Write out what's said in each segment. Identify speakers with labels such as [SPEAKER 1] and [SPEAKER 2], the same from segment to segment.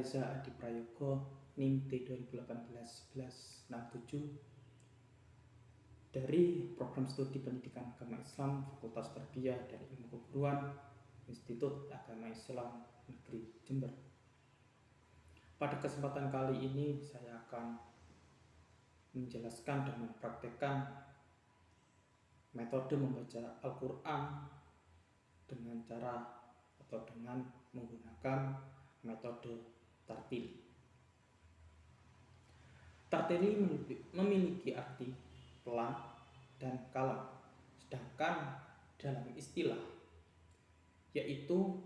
[SPEAKER 1] Reza Adi Prayogo, NIM T2018-1167 dari Program Studi Pendidikan Agama Islam Fakultas Tarbiyah dan Ilmu Keguruan Institut Agama Islam Negeri Jember. Pada kesempatan kali ini saya akan menjelaskan dan mempraktekkan metode membaca Al-Quran dengan cara atau dengan menggunakan metode tartil. Tartil memiliki arti pelan dan kalem, sedangkan dalam istilah yaitu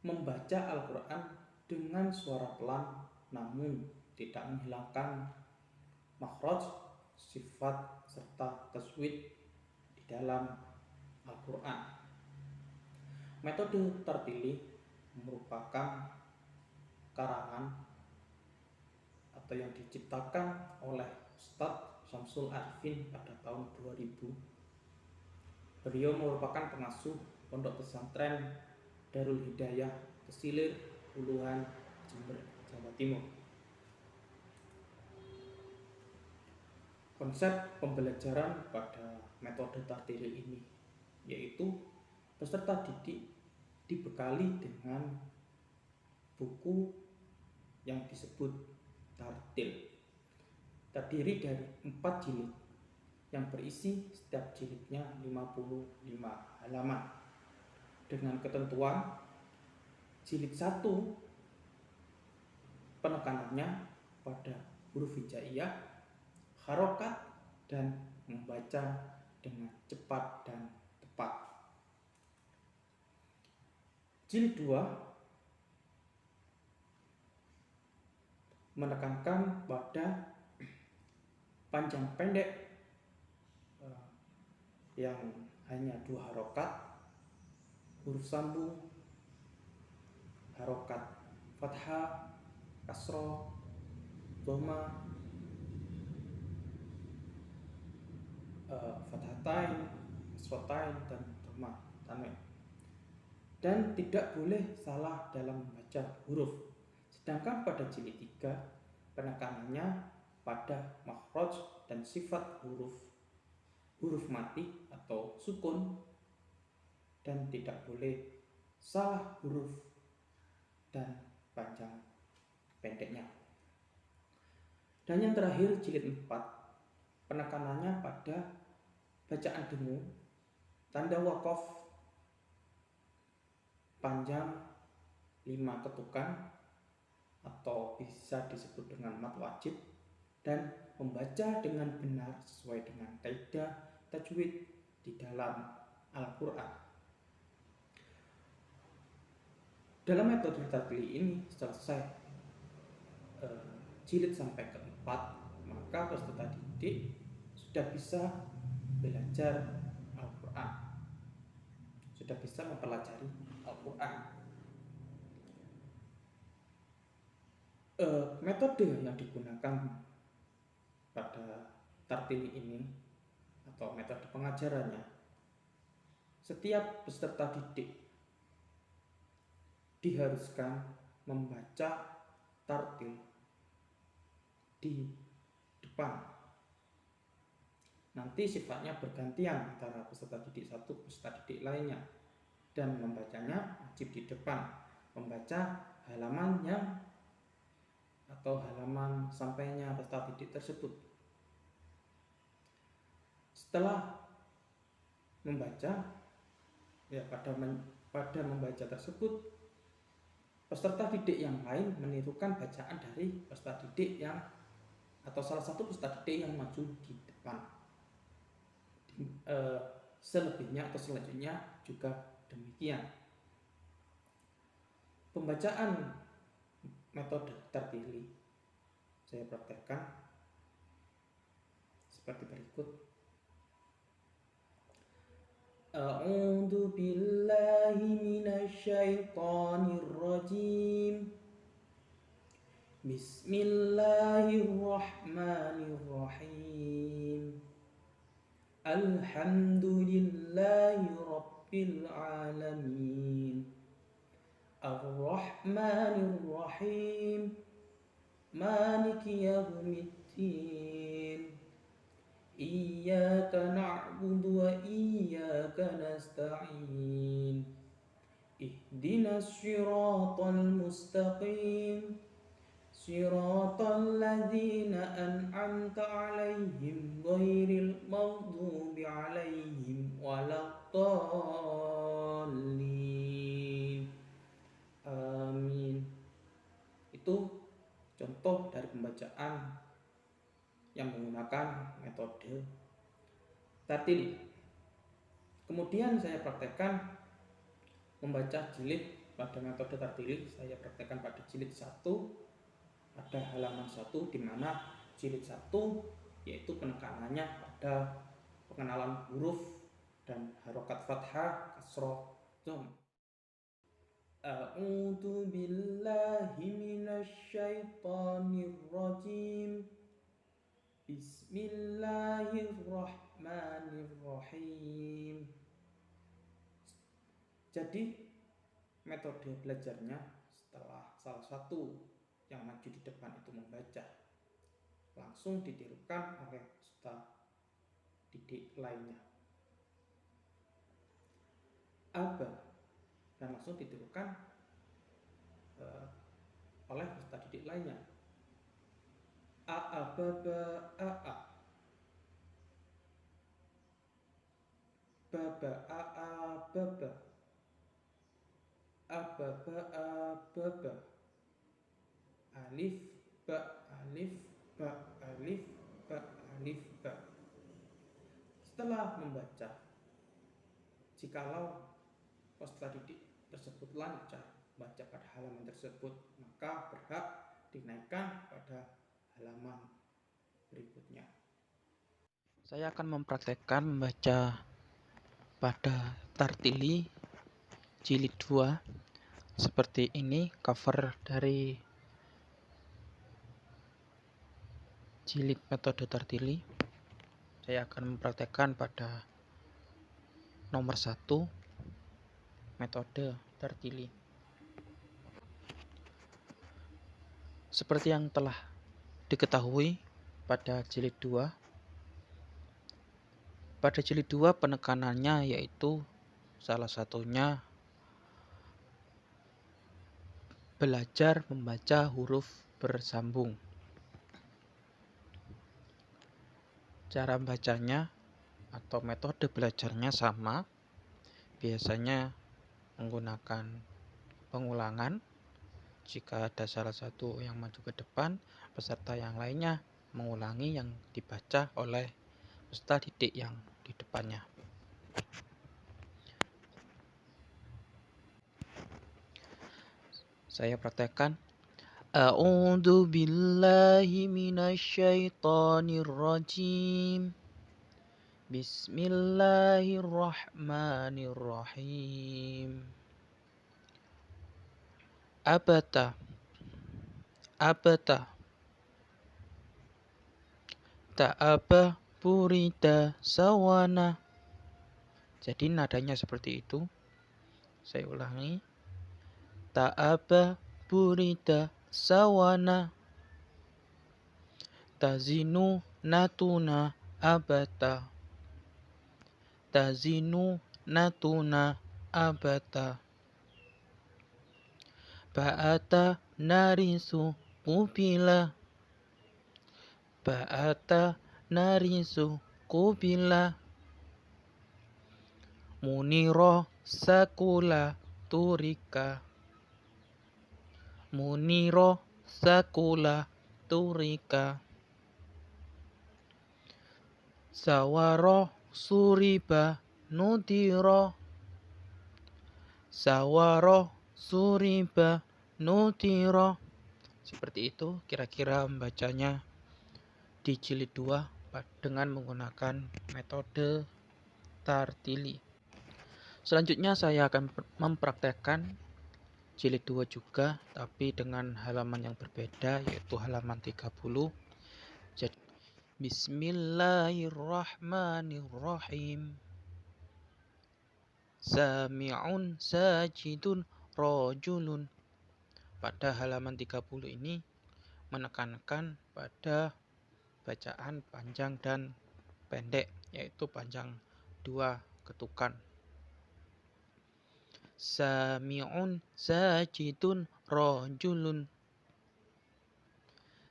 [SPEAKER 1] membaca Al-Quran dengan suara pelan namun tidak menghilangkan makhraj, sifat, serta tajwid di dalam Al-Quran. Metode tartili merupakan karangan atau yang diciptakan oleh Ustadz Syamsul Arifin pada tahun 2000. Beliau merupakan pengasuh Pondok Pesantren Darul Hidayah Kesilir, Uluhan, Jember, Jawa Timur. Konsep pembelajaran pada metode tartili ini yaitu peserta didik dibekali dengan buku yang disebut tartil, terdiri dari 4 jilid yang berisi setiap jilidnya 55 halaman dengan ketentuan jilid 1 penekanannya pada huruf hijaiyah, harokat, dan membaca dengan cepat dan tepat. Jilid 2 menekankan pada panjang pendek yang hanya 2 harokat, huruf sambung, harokat fathah, kasroh, dhamma, fathatain, kasrotain, dan dhamma tanwin. Dan tidak boleh salah dalam membaca huruf. Sedangkan pada jilid 3 penekanannya pada makhraj dan sifat huruf mati atau sukun, dan tidak boleh salah huruf dan panjang pendeknya. Dan yang terakhir jilid 4 penekanannya pada bacaan dengung, tanda waqaf, panjang 5 ketukan atau bisa disebut dengan mat wajib, dan membaca dengan benar sesuai dengan kaidah tajwid di dalam Al-Quran. Dalam metode tartili ini selesai jilid sampai ke-4, maka peserta didik sudah bisa belajar Al-Quran, sudah bisa mempelajari Al-Quran. Metode yang digunakan pada tartili ini atau metode pengajarannya, setiap peserta didik diharuskan membaca tartil di depan. Nanti sifatnya bergantian antara peserta didik satu peserta didik lainnya, dan membacanya wajib di depan, membaca halaman yang atau halaman sampainya peserta didik tersebut. Setelah membaca, pada membaca tersebut peserta didik yang lain menirukan bacaan dari peserta didik yang atau salah satu peserta didik yang maju di depan. Selebihnya atau selanjutnya juga demikian. Pembacaan metode tartili saya praktekkan seperti berikut. A'udzu billahi minasyaitonir rajim. Bismillahirrahmanirrahim. Alhamdulillahi rabbil alamin. Ar-Rahmanir Rahim. Maliki yaumiddin. Iyyaka na'budu wa iyyaka nasta'in. Ihdinas siratal mustaqim. Siratal ladzina an'amta 'alaihim ghairil maghdubi 'alaihim waladdallin. Amin. Itu contoh dari pembacaan yang menggunakan metode tartil. Kemudian saya praktekkan membaca jilid pada metode tartili. Saya praktekkan pada jilid 1 pada halaman 1, di mana jilid 1 yaitu penekanannya pada pengenalan huruf dan harokat fathah, kasroh, dhamma. A'udzu billahi minasyaitonir rajim. Bismillahirrahmanirrahim. Jadi metode belajarnya setelah salah satu yang maju di depan itu membaca, langsung ditirukan oleh peserta didik lainnya. Aba, dan langsung ditirukan oleh peserta didik lainnya. A baba a baba a baba ababa a baba alif ba alif ba alif ba alif ba. Setelah membaca, jikalau peserta didik tersebut lancar baca pada halaman tersebut, maka berhak dinaikkan pada halaman berikutnya. Saya akan mempraktekkan membaca pada tartili jilid 2 seperti ini, cover dari jilid metode tartili. Saya akan mempraktekkan pada nomor 1 metode tartili. Seperti yang telah diketahui pada jilid 2, pada jilid 2 penekanannya yaitu salah satunya belajar membaca huruf bersambung. Cara bacanya atau metode belajarnya sama, biasanya menggunakan pengulangan. Jika ada salah satu yang maju ke depan, peserta yang lainnya mengulangi yang dibaca oleh peserta didik yang di depannya. Saya praktekkan. A'udzu billahi minasyaitonir rajim. Bismillahirrahmanirrahim. Abata ta'aba burida sawana. Jadi nadanya seperti itu. Saya ulangi. Ta'aba burida sawana. Tazinu natuna abata. Tazinu natuna abata. Ba'ata narisu kubila. Ba'ata narisu kubila. Muniro sakula turika. Muniro sakula turika. Sawaro suriba nudiro. Sawaro suriba nudiro. Seperti itu kira-kira membacanya di jilid 2 dengan menggunakan metode tartili. Selanjutnya saya akan mempraktekkan jilid 2 juga, tapi dengan halaman yang berbeda, yaitu halaman 30. Jadi, Bismillahirrahmanirrahim. Sami'un sajidun
[SPEAKER 2] rajulun. Pada halaman 30 ini menekankan pada bacaan panjang dan pendek, yaitu panjang 2 ketukan. Sami'un sajidun rajulun.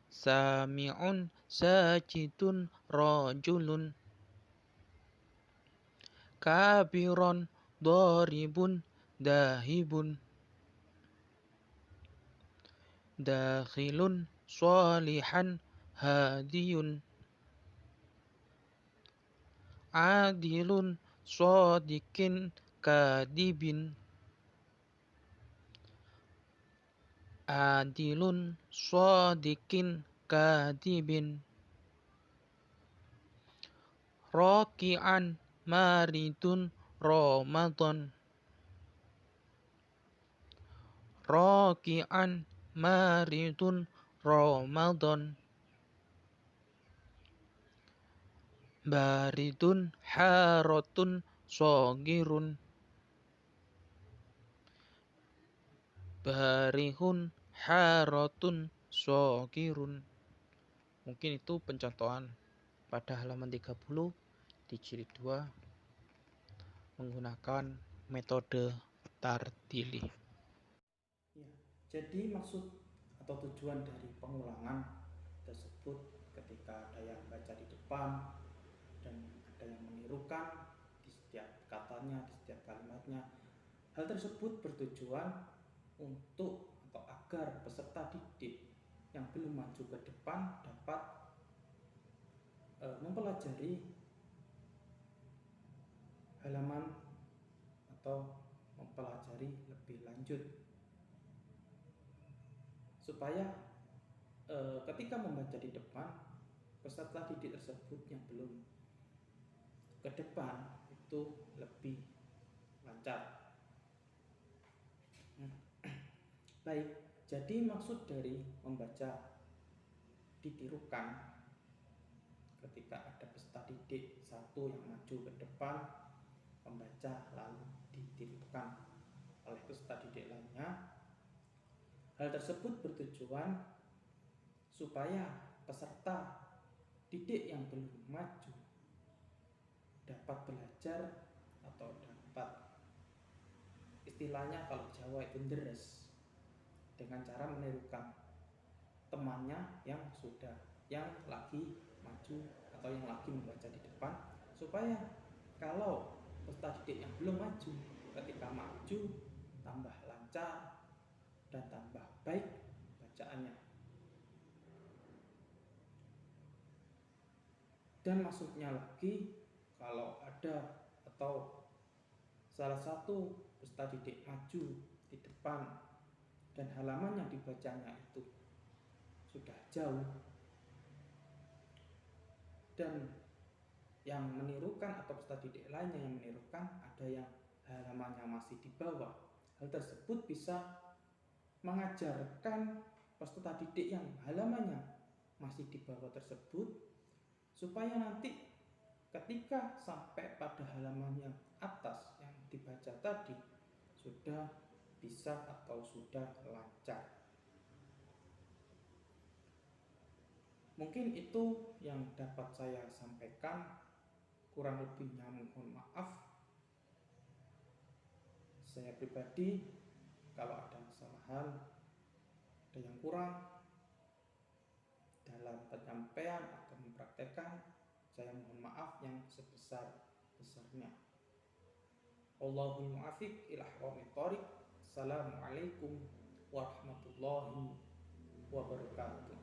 [SPEAKER 2] Sami'un sajidun rajulun. Kabiron daribun dahibun. Dakhilun sholihan hadiyun. Adilun shodikin kadibin. Adilun shodikin kadibin. Roki'an maridun Ramadan. Roki'an maridun Ramadan. Baridun harotun sogirun. Barihun harotun sogirun. Mungkin itu pencontohan pada halaman 30 di jilid 2 menggunakan metode tardili.
[SPEAKER 1] Ya, jadi maksud atau tujuan dari pengulangan tersebut ketika ada yang baca di depan dan ada yang menirukan di setiap katanya, di setiap kalimatnya. Hal tersebut bertujuan untuk atau agar peserta didik yang belum maju ke depan dapat mempelajari halaman atau mempelajari lebih lanjut supaya ketika membaca di depan peserta didik tersebut yang belum ke depan itu lebih lancar. Baik, jadi maksud dari membaca ditirukan ketika ada peserta didik satu yang maju ke depan membaca lalu ditirukan oleh peserta didik lainnya. Hal tersebut bertujuan supaya peserta didik yang belum maju dapat belajar atau dapat istilahnya kalau Jawa itu deres dengan cara menirukan temannya yang lagi maju atau yang lagi membaca di depan supaya kalau peserta didik yang belum maju ketika maju tambah lancar dan tambah baik bacaannya. Dan maksudnya lagi kalau ada atau salah satu peserta didik maju di depan dan halaman yang dibacanya itu sudah jauh dan yang menirukan atau peserta didik lainnya yang menirukan ada yang halamannya masih di bawah, hal tersebut bisa mengajarkan peserta didik yang halamannya masih di bawah tersebut supaya nanti ketika sampai pada halaman yang atas yang dibaca tadi sudah bisa atau sudah lancar. Mungkin itu yang dapat saya sampaikan, kurang lebihnya mohon maaf. Saya pribadi kalau ada kesalahan, ada yang kurang dalam penyampaian atau mempraktekkan, saya mohon maaf yang sebesar-besarnya. Wallahul muwaffiq ila aqwamit thoriq. Assalamualaikum warahmatullahi wabarakatuh.